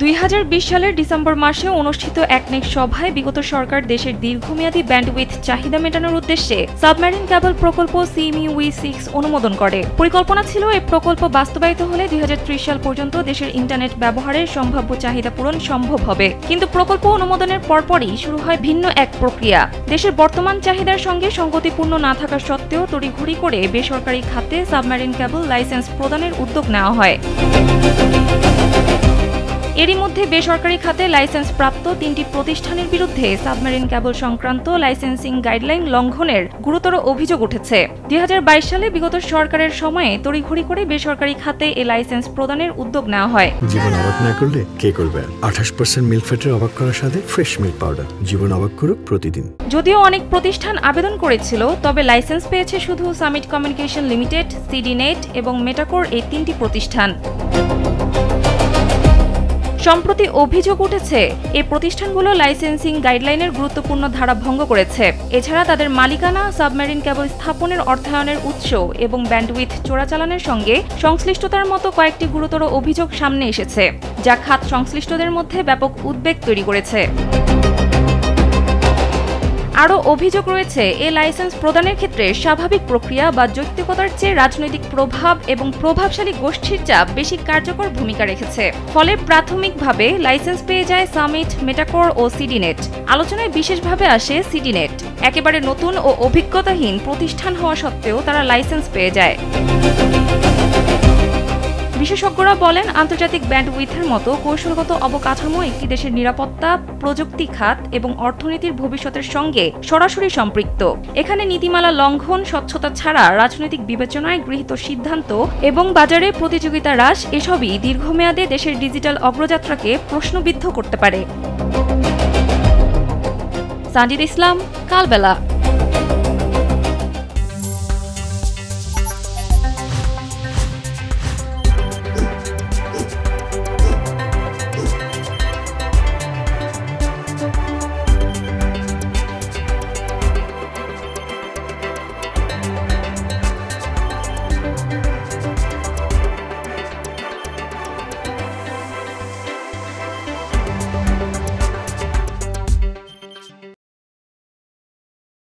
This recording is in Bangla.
2020 সালের ডিসেম্বর মাসে অনুষ্ঠিত একনেক সভায় বিগত সরকার দেশের দীর্ঘমেয়াদী ব্যান্ডউইথ চাহিদা মেটানোর উদ্দেশ্যে সাবমেরিন কেবল প্রকল্প CMUV-6 অনুমোদন করে। পরিকল্পনা ছিল এই প্রকল্প বাস্তবায়িত হলে 2030 সাল পর্যন্ত দেশের ইন্টারনেট ব্যবহারের সম্ভাব্য চাহিদা পূরণ সম্ভব হবে। কিন্তু প্রকল্প অনুমোদনের পরপরই শুরু হয় ভিন্ন এক প্রক্রিয়া। দেশের বর্তমান চাহিদার সঙ্গে সঙ্গতিপূর্ণ না থাকা সত্ত্বেও তড়িঘড়ি করে বেসরকারি খাতে সাবমেরিন কেবল লাইসেন্স প্রদানের উদ্যোগ নেওয়া হয়। এরই মধ্যে বেসরকারি খাতে লাইসেন্স প্রাপ্ত 3টি প্রতিষ্ঠানের বিরুদ্ধে সাবমেরিন কেবল সংক্রান্ত লাইসেন্সিং গাইডলাইন লঙ্ঘনের গুরুতর অভিযোগ উঠেছে। 2022 সালে বিগত সরকারের সময়ে তড়িঘড়ি করে বেসরকারি খাতে এই লাইসেন্স প্রদানের উদ্যোগ নেওয়া হয়। জীবন অবাক না করলে কে করবে? 28% মিল্ক ফ্যাটের অবাক করার সাথে ফ্রেশ মিল্ক পাউডার। জীবন অবাক করুক প্রতিদিন। যদিও অনেক প্রতিষ্ঠান আবেদন করেছিল, তবে লাইসেন্স পেয়েছে শুধু সামিট কমিউনিকেশন লিমিটেড, সিডিনেট এবং মেটাকোর এই 3টি প্রতিষ্ঠান। সম্প্রতি অভিযোগ উঠেছে এই প্রতিষ্ঠানগুলো লাইসেন্সিং গাইডলাইনের গুরুত্বপূর্ণ ধারা ভঙ্গ করেছে। এছাড়া তাদের মালিকানা, সাবমেরিন কেবল স্থাপনের অর্থায়নের উৎস এবং ব্যান্ডউইথ চোরাচালানের সঙ্গে সংশ্লিষ্টতার মতো কয়েকটি গুরুতর অভিযোগ সামনে এসেছে, যা খাত সংশ্লিষ্টদের মধ্যে ব্যাপক উদ্বেগ তৈরি করেছে। আরও অভিযোগ রয়েছে, এ লাইসেন্স প্রদানের ক্ষেত্রে স্বাভাবিক প্রক্রিয়া বা যৌক্তিকতার চেয়ে রাজনৈতিক প্রভাব এবং প্রভাবশালী গোষ্ঠীর চাপ বেশি কার্যকর ভূমিকা রেখেছে। ফলে প্রাথমিকভাবে লাইসেন্স পেয়ে যায় সামিট, মেটাকোর ও সিডিনেট। আলোচনায় বিশেষভাবে আসে সিডিনেট। একেবারে নতুন ও অভিজ্ঞতাহীন প্রতিষ্ঠান হওয়া সত্ত্বেও তারা লাইসেন্স পেয়ে যায়। বিশেষজ্ঞরা বলেন, আন্তর্জাতিক ব্যান্ডউইথের মতো কৌশলগত অবকাঠামো একটি দেশের নিরাপত্তা, প্রযুক্তি খাত এবং অর্থনীতির ভবিষ্যতের সঙ্গে সরাসরি সম্পৃক্ত। এখানে নীতিমালা লঙ্ঘন, স্বচ্ছতা ছাড়া রাজনৈতিক বিবেচনায় গৃহীত সিদ্ধান্ত এবং বাজারে প্রতিযোগিতা হ্রাস এসবই দীর্ঘমেয়াদে দেশের ডিজিটাল অগ্রযাত্রাকে প্রশ্নবিদ্ধ করতে পারে। সানজিদ ইসলাম, কালবেলা।